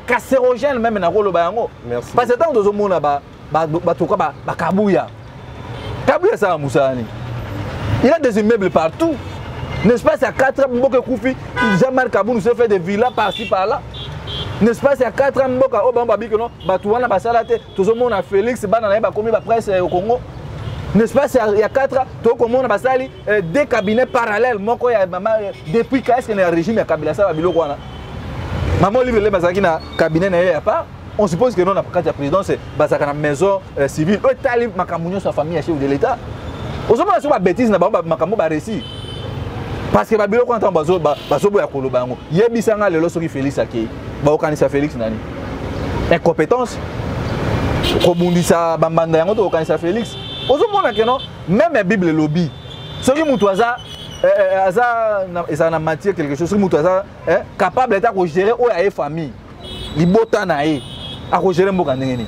cancérogène même na rolo bango parce que tant d'autres monde ba kabuya ça Moussani il a des immeubles partout n'est-ce pas c'est à 4 ans Mboka Koufi Jean-Marc Kabou nous fait des villas par-ci par-là. N'est-ce pas, c'est à 4 ans Mboka Obama Bikono, Batouana Basalate, tout le monde a Félix, Banana, Bakomi, Presse au Congo. N'est-ce pas, c'est il y a 4 ans, tout le monde a Basali, des cabinets parallèles, depuis qu'est-ce qu'il y a un régime, il y a Kabila Sabilo Kwana. Maman Olivier Le Bazaki na cabinet, il n'y a pas. On suppose que non, quand il y a président, c'est Bazaka maison civile. Eux, Talib, Makamounio, sa famille, chef de l'État. Aujourd'hui, on a une bêtise, Makamou Barési. Parce que Babilo quand on bazo ya kolobango yebisanga lelo soki Félix akei ba okanisa Félix nani incompétence kobundisa bambanda yango to okanisa Félix ozomona que non même Bible lobby soki mutu aza na matière quelque chose soki mutu aza capable d'être ko gérer o ya famille libota na ye a ko gérer mboka ndenge ni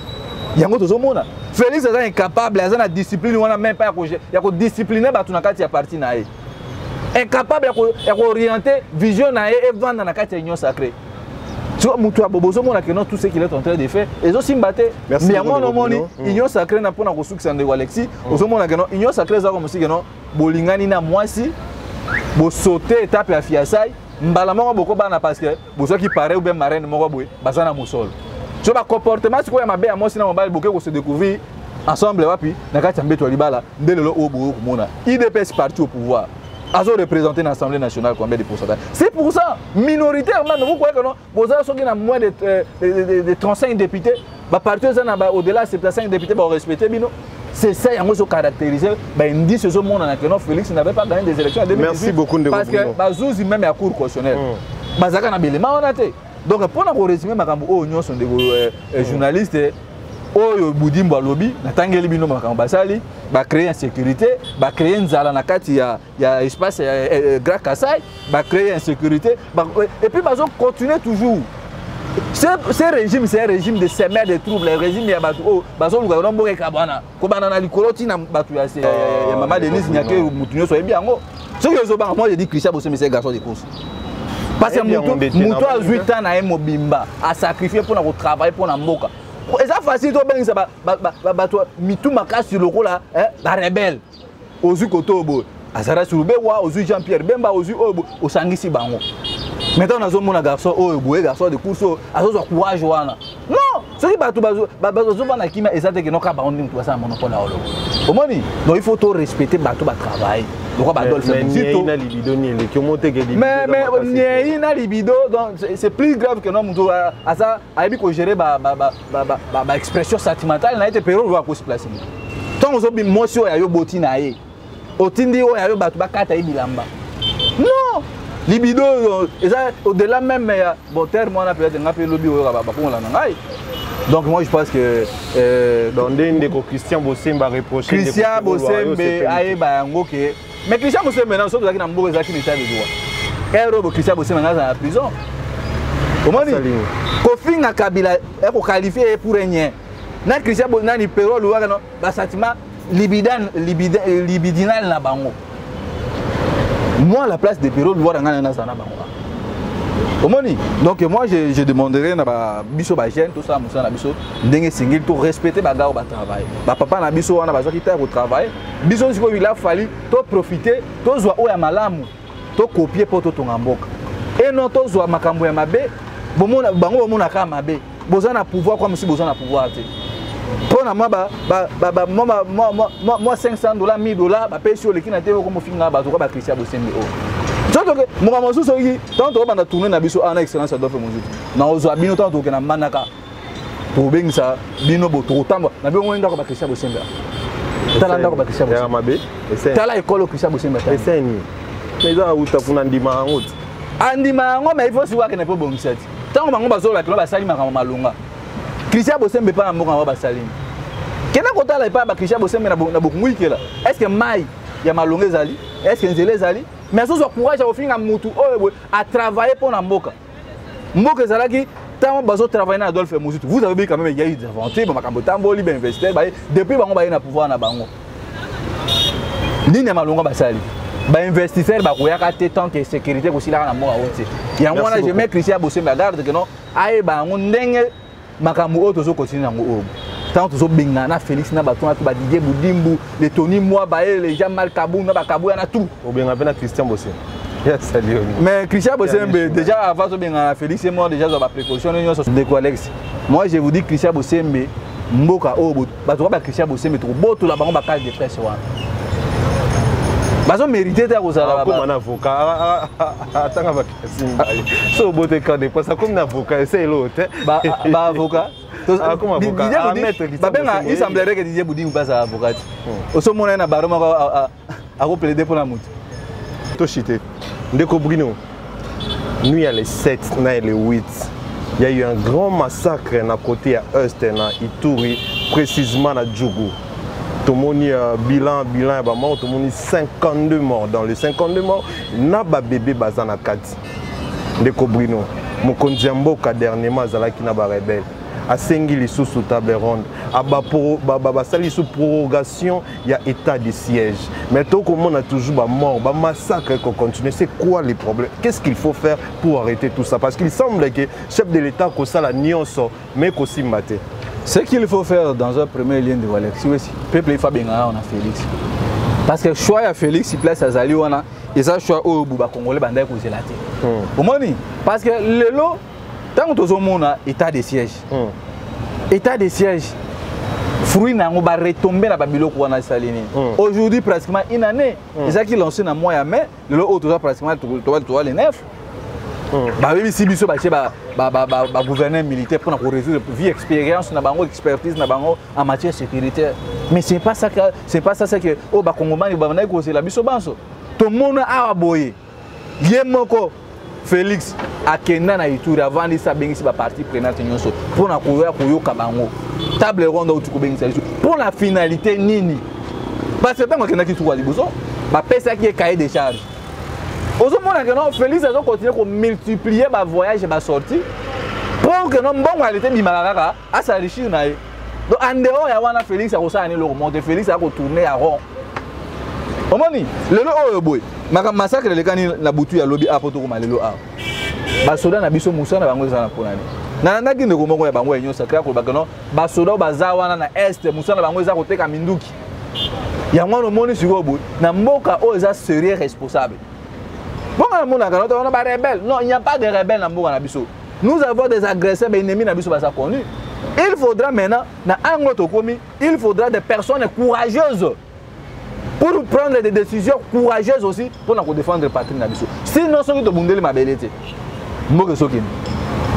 yango tozomona Félix aza incapable aza na discipline wana même pas ya ko discipliner batu na kati ya parti na ye incapable d'orienter vision et vendre dans la carte union sacrée. Tu vois, tout ce qu'il est en train de faire. Et aussi, mais à mon avis, union sacrée n'a pas de succès de Alexis. Union sacrée, c'est comme si bolingani na mwasi, bo sauter étape à fiasailles. Mbalamoko boko bana parce que bo so qui paraît ou bien marraine moko boy, bazana musol. Tu vois, comportement c'est quoi ma bé à moi sinon on va beaucoup se découvrir ensemble wapi na kati mbeto libala ndelelo obo komona. IDPS parti au pouvoir. Azo représenté dans l'Assemblée nationale combien de pourcentage? C'est pour ça, minoritairement, vous croyez que non, vous avez moins de 35 députés, au-delà de 75 députés, vous respectez, c'est ça qui a caractérisé. Il dit que ce monde que Félix n'avait pas gagné des élections en 2018. Merci beaucoup de parce que Bazouzi même à cour constitutionnelle. Bazaka na belema on a été. Donc pour nous résumer, nous sommes des journalistes. Oyo Boudimba lobby natangeli bino makambo basali ba créer insécurité ba créer nzala na kati ya espace Grand Kassai ba créer insécurité et puis bazo continuer toujours ce régime c'est un régime de semer des troubles le régime ya batu bazo luka nombo ke kabana ko banana likoloti na batu ya mama Denise nyake mutunyo so ebi yango ce que zo ba moi je dis Christian Bosse mais c'est garçon de course parce que muto a 8 ans na mobimba a sacrifié pour na travailler pour na mboka. Et ça facile toi ben ça ba toi mitou makasi loko là la rebelle ozu kotobo azara surubewa ozu Jean-Pierre Bemba ozu obo osangisi bango maintenant on a zo mona garçon boye garçon de course azo courage wana non ceux qui bato bana kima ezate que no ka ba on tout ça monopole là omoni donc il faut tout respecter bato ba travail Donc Adolphe Muzito. Mais libido ni le komote que libido. Mais na libido donc c'est plus grave que non muto à ça aibi ko gérer ba expression sentimentale na été période va ko se placer. Tant on obi motion ya yo boti na ye. Otindi o ya yo batu bakata ibilamba. Non. Libido au-delà même bon terme on a peut-être ngapé lobby o ba ko la ngai. Donc moi je pense que dans des Christian Bosembe reproché Christian Bosembe aye ba ngo ke mais Christian Bosembe maintenant surtout qui na mboka ezaki l'état de droit. Héros Christian Bosembe dans la prison. Comment dire Kofinga Kabila est qualifié pour rien. Na Christian Bosembe ni pero lo wana ba sentiment libidinal na bango. Moi à la place de pero lo wana na sana bango. Donc moi je demanderais à biso ba jeune tout ça musa na biso ndenge singil tout respecter ba gars au travail. Ba papa na biso wana ba zo kita au travail. Biso siko il a fallu to profiter to zwa o ya malamu to copier pour to tongamboka. Et non to zwa makambo ya mabe bomona bango bomona ka mabe. Boza na pouvoir comme si boza na pouvoir te. Pour na moi moi $500 $1000 ba pesi o lekina te ko mo finga ba to ba Christian Bosembe o. Donc mon maman soki tant on va tourner na biso ana excellence Adolphe Muzito. Na ozo bino tant to ke na manaka. To bengisa bino bo to tamba na be mo ndako ba Christian Bosembe. Tala ndako ba Christian Bosembe. Mabe. Tala école Christian Bosembe. Eseni. Mais ça uta kuna ndima ngot. Andima ngo mais il faut savoir que na po bongisa ti. Tant bango bazo la ba sali makama malunga. Christian Bosembe pa na mboka ba sali. Kena kota la pa ba Christian Bosembe na bokungui kela. Est-ce que mai ya malunga ezali? Est-ce que nzele ezali? Mais ce soit courage au fin à travailler pour la Mboka. Mboka Zalaki, tant que vous travaillez dans Adolphe Muzito, vous avez quand même eu des aventures, investir, depuis que vous avez pouvoir na bango. Ni ne malonga basali. Ba investisseur ba koyaka tant que sécurité aussi là na Mboka wote. Ya mwana je mets Christian Bosembe garde que non, aye ba ndenge makambo oto zo continue nango obo. Tant que binga na Félix na bato na ba Didier Boudimbu, les Tony Moi baé les Jamal Kabou na ba Kabou na tout. Ou bien na Christian Bosembe. Mais Christian Bosembe déjà avant to binga Félix et moi déjà za ba précaution ñoo so de Alex. Moi je vous dis Christian Bosembe mboka obo bato ba Christian Bosembe to boto la bango ba case de presse wana. Bazo mérité ta kozala comme un avocat atanga ba Simba. So bote quand de ça comme un avocat c'est l'autre. Ba avocat comme avocat il semblerait que Didier Boudimbu passe à avocat. Oso mona na baroma a plaider pour la moute. To chité. Ndeko Bruno. Nous il y a les 7, na les 8. Il y a eu un grand massacre na côté à Est na Ituri, précisément à Djougou. Tout le monde bilan ba mort, tout le monde 52 morts. Dans les 52 morts, na ba bébé bazana kati. Ndeko Bruno. Mon kondiamboka dernièrement zalaki na ba rebelle. A Sengili sous table ronde, à sali sous prorogation, il y a état de siège. Mais tant qu'on a toujours mort, massacre qu'on continue, c'est quoi les problèmes? Qu'est-ce qu'il faut faire pour arrêter tout ça? Parce qu'il semble que le chef de l'État que ça la nyonso, mais qu'aussi maté. Ce qu'il faut faire dans un premier lien de volet, si le peuple il faut bien on a Félix. Parce que choix à Félix, il place à Zali on a et ça choix au Bouba Congolais bandai ko zelaté. Au moins parce que le lot tant que on a état de siège. État de siège. Fruit n'a pas retombé la Babylone qu'on a salini. Aujourd'hui pratiquement une année. C'est ça qui lancé dans mois mai, le autre pratiquement tout les 9. Bah oui si biso ba gouverneur militaire pour résoudre vie expérience na bango expertise na bango en matière sécuritaire. Mais c'est pas ça que oh ba Congomani ba na ko c'est la biso banso. Tout le monde a boyé. Yemoko Félix akenda na Ituri avant de sa bengisi ba partie prenante nyonso pour na koyoka bango table ronde utu ko bengisa pour la finalité nini parce que tant que ki tuwa liboso ba pesa ki cahier de charge ozo mona que non Félix a continuer ko multiplier ba voyage ba sortie pour que non bon qualité bimalaka a s'enrichir na ye donc en dehors ya wana Félix a ko sa ani le remonter Félix a ko tourner à rond omoni lelo oyo boy maka massacre le kani na butu ya lobby apoto ko malelo a ba soda na biso musa na bango za na ponani na ndaki ndeko moko ya bango enyo sacré ko bakano ba soda baza wana na est musa na bango za ko teka minduki ya mwana moni siko boy na mboka o za sérieux responsable bon na mona kana to na ba rebelle non il n'y a pas de rebelle na mboka na biso nous avons des agresseurs mais ennemis na biso ba ça connu il faudra maintenant na ango to komi il faudra des personnes courageuses pour prendre des décisions courageuses aussi pour nous défendre le patrie. Sinon, ce qui est bundeli ma belle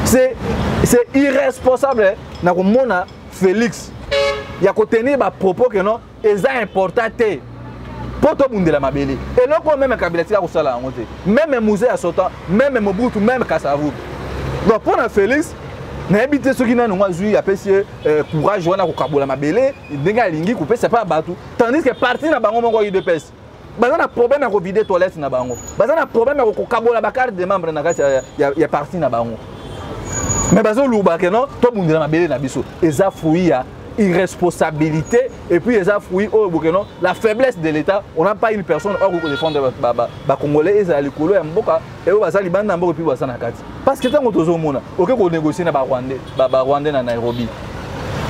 c'est irresponsable na komona Félix ya ko tenir ba propos que non eza important te pour to bundela mabele et loko même Kabila tika ko sala ngote même musée à Sotan même Mobutu même Kasavu donc pour na Félix na habité ce qui na ngwa zui apesi courage wana ko kabola mabele ndenga lingi ko pesa pas batu tandis que parti na bango mongo UDPS baza na problème à vider toilette na bango baza na problème à ko kabola ba carte de membre na kati ya parti na bango mais bazo luba que non to bundela mabele na biso eza fruit ya irresponsabilité et puis eza fruit au non la faiblesse de l'État. On n'a pas une personne pour défendre les Congolais et les Congolais et mboka et au basali banda mboka puis basana kati parce que tant qu'on tozo mona OK ko négocier na ba Rwandais na Nairobi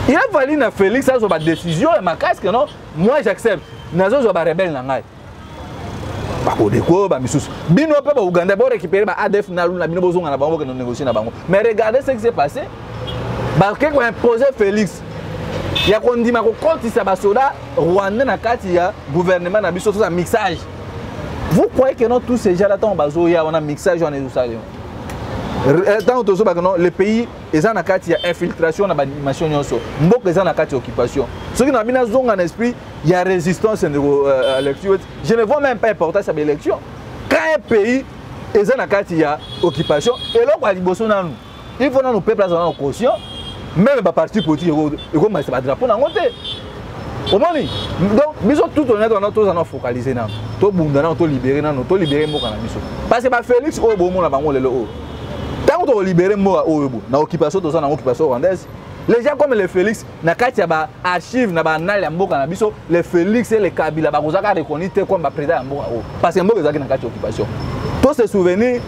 il a fallu na Félix ça ba décision et ma casque non moi j'accepte nazo zo ba rebelle na ngai ba ko deko ba misusu bino pe ba Uganda ba récupérer ba ADF na luna bino bozonga na bango que non négocier na bango mais regardez ce qui s'est passé ba ko imposer Félix il y a qu'on dit que quand il s'est Rwanda na kati ya gouvernement na biso ça mixage. Vous croyez que non tous ces gens là tant bazo ya on a mixage en Jérusalem. Tant que ça non le pays est en kati ya infiltration na animation nyonso. Mboko est en kati occupation. Ce qui na bina zonga en esprit, il y a résistance à l'élection. Je ne vois même pas importance à l'élection. Quand un pays est en kati ya occupation et là quoi liboso na nous. Il faut nous peuple en caution. Même les partis politiques, ils vont mettre un drapeau dans le côté. Donc, nous sommes tous honnêtes, nous sommes focalisés. Nous sommes libérés, nous sommes libérés. Parce que Félix, tant que nous libérés dans l'occupation rwandaise, les gens comme les Félix, dans les archives, les Félix et les Kabila, ils sont reconnus comme président. Parce que nous sommes dans l'occupation. Tous ces souvenirs,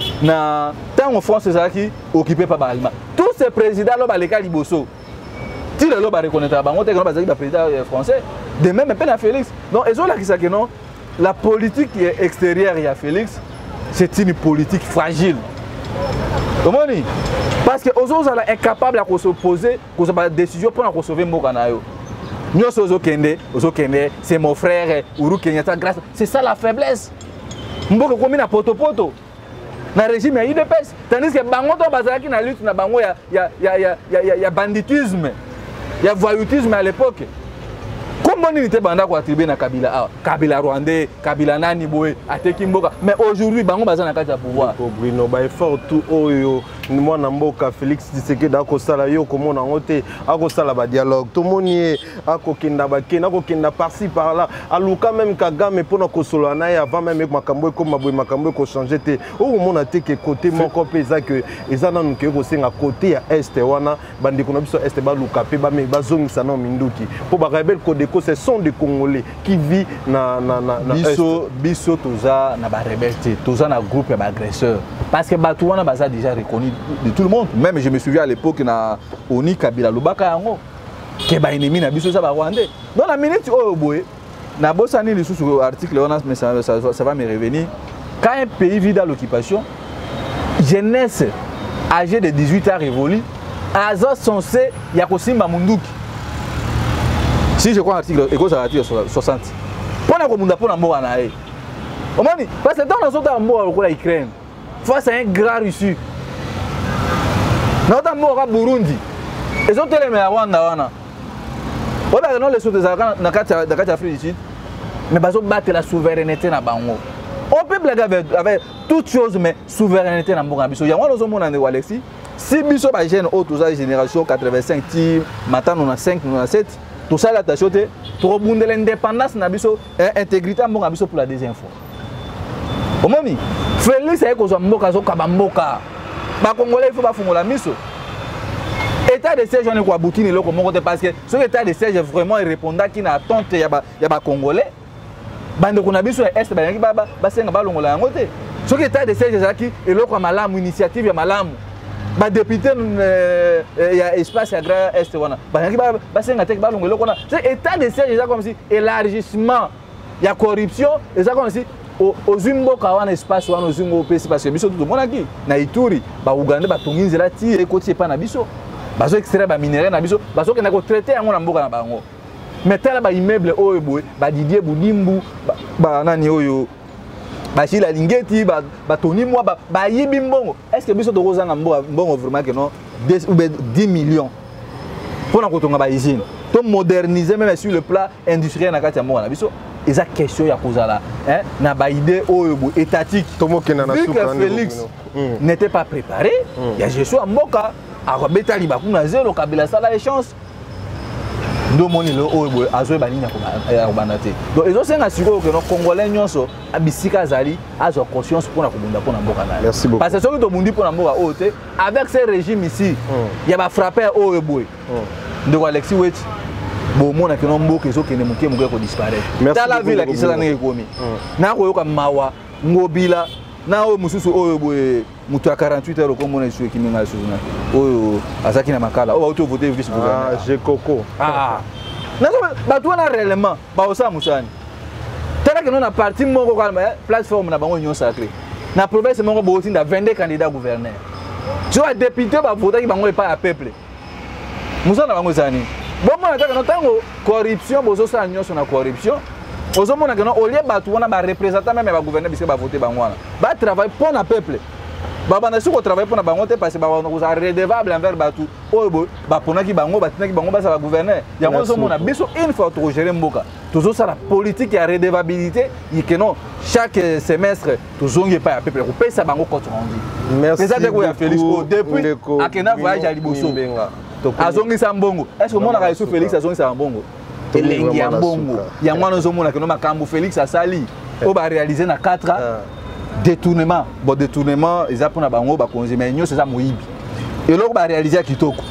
tant en France, c'est occupé par l'Allemagne. Tous ces présidents, les cas Liboso, si les gens reconnaissent le président français, de même, pas Félix. Donc, la politique extérieure à Félix, c'est une politique fragile. Parce que les gens sont incapables de s'opposer à la décision pour sauver Mokanayo. C'est mon frère, Uhuru Kenyatta, c'est ça la faiblesse. Mboka komi na poto na régime ya UDPS tandis que bango to bazalaki na lutte na bango ya banditisme ya voyoutisme à l'époque. Comment on était banda ko attribuer na Kabila Kabila Rwandais Kabila nani boye ateki mboka mais aujourd'hui bango bazana kati ya pouvoir Bruno ba effort tout oyo moi na mboka Félix Tshisekedi dako sala yo komona ngote ako sala ba dialogue tout moni ako kinda ba kena ko kinda par-ci par là aluka même Kagame pona ko solo na avant même makambo ko maboy makambo ko changer te o mona te ke côté moko peza que ezana nuke ko senga côté ya est wana bandi ko na biso est ba luka pe ba me bazongisa na minduki po ba rebelle ko de ce sont des Congolais qui vivent na biso toza na ba rebelle toza na groupe ya agresseurs parce que Batouana baza déjà reconnu de tout le monde. Même je me souviens à l'époque na Oni Kabila Lubaka yango ke ba ennemi na biso ça ba Rwandais. Dans la minute oh boy na bosani le sous article on mais ça va me revenir. Quand un pays vit dans l'occupation, jeunesse âgée de 18 ans révolue, azo censé ya kosimba munduki. Si je crois l'article écoute ça l'article 60. Pona ko munda pona mboka na e. Omani parce que dans la zone mboka ko la Ukraine face à un grand Russie. Dans mboka Burundi. Ils ont télé mais Rwanda wana. Oba non les sous na kati Afrique du Sud. Mais bazo battre la souveraineté na bango. On peut blaguer avec toutes choses mais souveraineté na mboka biso. Yango lozo mona ne Alexis. Si biso ba jeune autres génération 85 team, maintenant on a 5, on a 7. Tout ça la tachote, trop bonde l'indépendance na biso, intégrité à mboka biso pour la deuxième fois. Omoni, Félix est ko zo mboka zo kabamboka. Ba Congolais il faut pas fungola miso. État de siège on est quoi boutine loko moko parce que ce état de siège vraiment répondant qui na attente ya ba Congolais. Bande ko na biso est ba senga ba longola yango te. Ce état de siège ezaki eloko malamu initiative ya malamu. Ba député il y a espace à grand est wana ba senga tek ba longo lokona c'est état de siège comme si élargissement il y a corruption et ça comme si aux Zimboka wana espace wana aux Zimbo PC parce que biso tout le monde aquí na Ituri ba Uganda ba tonginzela ti e ko ti pa na biso ba zo extrait ba minerai na biso ba zo ke na ko traiter yango na mboka na bango mais tala ba immeuble oyo boy ba Didier Boudimbu ba nani oyo ba Chila Lingeti ba Tony moi ba yibi mbongo. Est-ce que biso to kozanga mbongo vraiment que non 10 millions pour na kotonga ba usine. To moderniser même sur le plan industriel na kati ya mbongo na biso. Eza question ya kozala hein na ba idée oyo étatique tomokena na suka Félix n'était pas préparé il y a gestion à mboka a rebeta liba kuna zéro kabila sala les chances ndo moni le oyo azo ba nini ya kobanate donc ezo senga siko que no congolais nyonso abisika zali azo conscience pour na kobunda pour na mboka na merci beaucoup parce que soki to bundi pour na mboka oyo te avec ces régimes ici il y a ba frapper oyo boy ndeko Alexis Weti bon mona que non mboka ezo kene muke ko disparaître dans la ville qui sala ngi komi na ko yoka mawa ngobila na o mususu oyo boye mutu ya 48 heures ko mona isu kiminga suzuna oyo azaki na makala o auto voter vice gouverneur ah j'ai coco na so ba toi na réellement ba osa musani tala que non na parti moko kalma plateforme na bango union sacrée na province moko bo tinda 22 candidats gouverneur tu vois député ba voter ki bango pas à peuple musana bango zani bon moi na tango corruption bozo sa union sur la corruption ozo mona que non au lieu batu wana ba représenter même ba gouverneur biso ba voter bango wana ba travailler pour na peuple ba bana suko travailler pour na bango te parce que ba wana ko redevable envers batu oyo ba ponaki bango ba tinaki bango ba sa ba gouverneur ya ozo mona biso une fois to gérer mboka toujours ça la politique ya redevabilité y que non chaque semestre toujours ngi pas ya peuple ko pesa bango compte rendu merci c'est ça que ya Félix depuis akena voyage à Liboso azongisa mbongo est-ce que mona ka Yesu Félix azongisa mbongo elengi ya mbongo ya mwana ozomona ke no makambo Félix asali o ba réaliser na 4 ans détournement bon détournement eza pona bango ba konzi mais nyose za moyibi eloko ba réaliser kitoko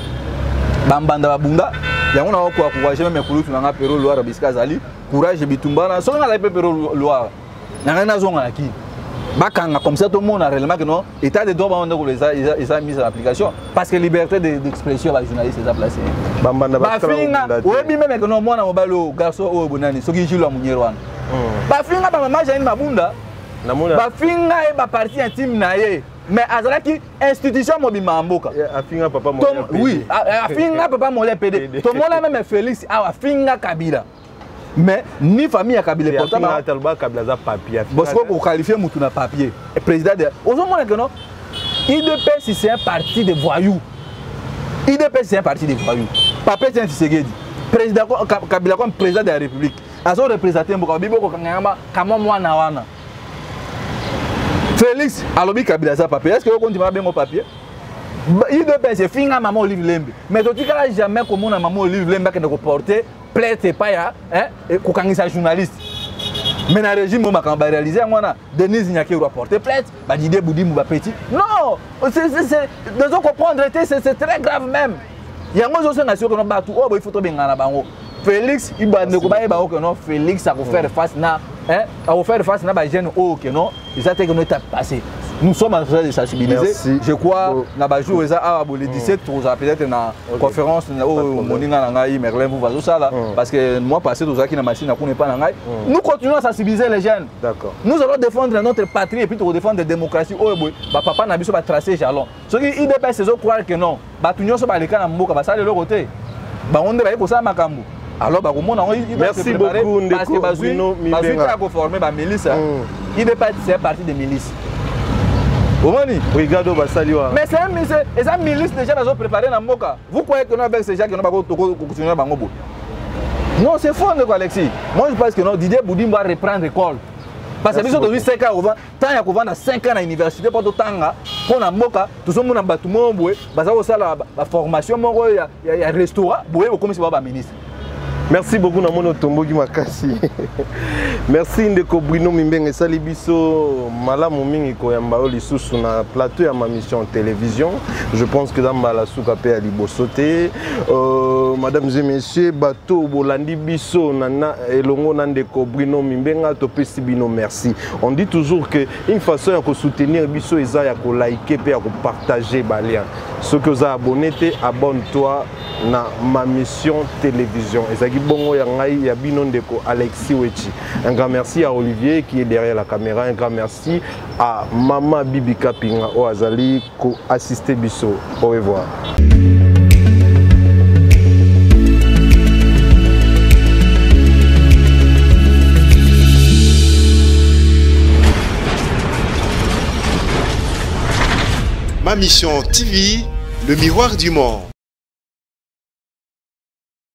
bambanda babunda yango na ko encourager même kulutu na ngapero Loire bisika zali courage bitumbana so na la pepero Loire na na zonga ki bakanga comme ça tout le monde a réellement que non état de droit on a mis en application parce que liberté d'expression la journaliste est placée bambanda ba finga obi même que non mwana mobalo garçon o bonani soki jilo munyerwana ba finga ba mama jani mabunda ba finga e ba partie intime na ye mais azalaki institution mobima mboka afinga papa mo oui afinga papa mo le PD to mona même Félix a afinga Kabila mais ni famille à Kabila portable talba Kabila za papier parce qu'on qualifier mutu na papier et président de ozomona que non IDPS c'est un parti de voyous IDPS c'est un parti de voyous Papa Tiens Tshisekedi président Kabila comme président de la République azo représenter mboka bibo ko kangama kama mwana wana Félix alobi Kabila za papier est-ce que vous continuez bien mon papier IDPS c'est finga maman Olive Lembe mais tu n'as jamais comme on maman Olive Lembe qui ne porter plainte pas ya hein ko kangisa journaliste mais na régime ma kan ba réaliser ngona Denise Nyake rapporter plainte ba Didier Boudimu ba petit non c'est devons comprendre c'est très grave même yango zo senga sio que no batu oh il faut to bengana bango Félix ibande ko ba e ba o que non Félix a ko faire face na hein a ko faire face na ba jeune o que non ils attaquent nos étapes passées. Nous sommes en train de sensibiliser. Merci. Je crois na ba jour le 17 peut-être na conférence au moninga na ngai Merlin vous va ça là parce que moi passé tous qui na machine na connaît pas na ngai. Nous continuons à sensibiliser les jeunes. D'accord. Nous allons défendre notre patrie et puis défendre la démocratie. Oh boy, ba papa na biso ba tracer jalon. Ce qui IDP c'est croire que non. Ba tunyo so ba leka na mboka ba sale le côté. Ba onde ba ko sa makambo. Alors bah merci beaucoup parce que Bazuino a formé la milice. Il n'est pas c'est parti des milices. Regarde Basaliwa. Mais c'est un milice déjà nous ont préparé dans Moka. Vous croyez que nous avec ces gens qui n'ont pas continuer à Bangobo? Non, c'est faux Alexis. Moi je pense que non Didier Boudim va reprendre l'école. Parce que nous sommes 5 ans avant, tant qu'il y a 5 ans à l'université pour pour la Moka, tout le monde a bâtiment la formation il y a restaurant, vous comme si vous ministre. Merci beaucoup Namono Tombogi Makasi. Merci Ndeko Bruno Mimbenge Salibiso malamu mingi koyamba lisusu na plateau ya ma mission télévision. Je pense que dans la souka pe ali bosote mesdames et messieurs bateau bolandi biso nana elongo na Ndeko Bruno Mimbenga topesi bino merci. On dit toujours que une façon ya ko soutenir biso eza ya ko liker pe ya ko partager ba lien. Ceux que vous abonné te abonne-toi na ma mission télévision. Et bongo ya ngai ya bino Ndeko Alexis Weti. Un grand merci à Olivier qui est derrière la caméra. Un grand merci à Mama Bibi Kapinga au Azali qui a assisté biso. Au revoir. Ma Mission TV, le miroir du monde.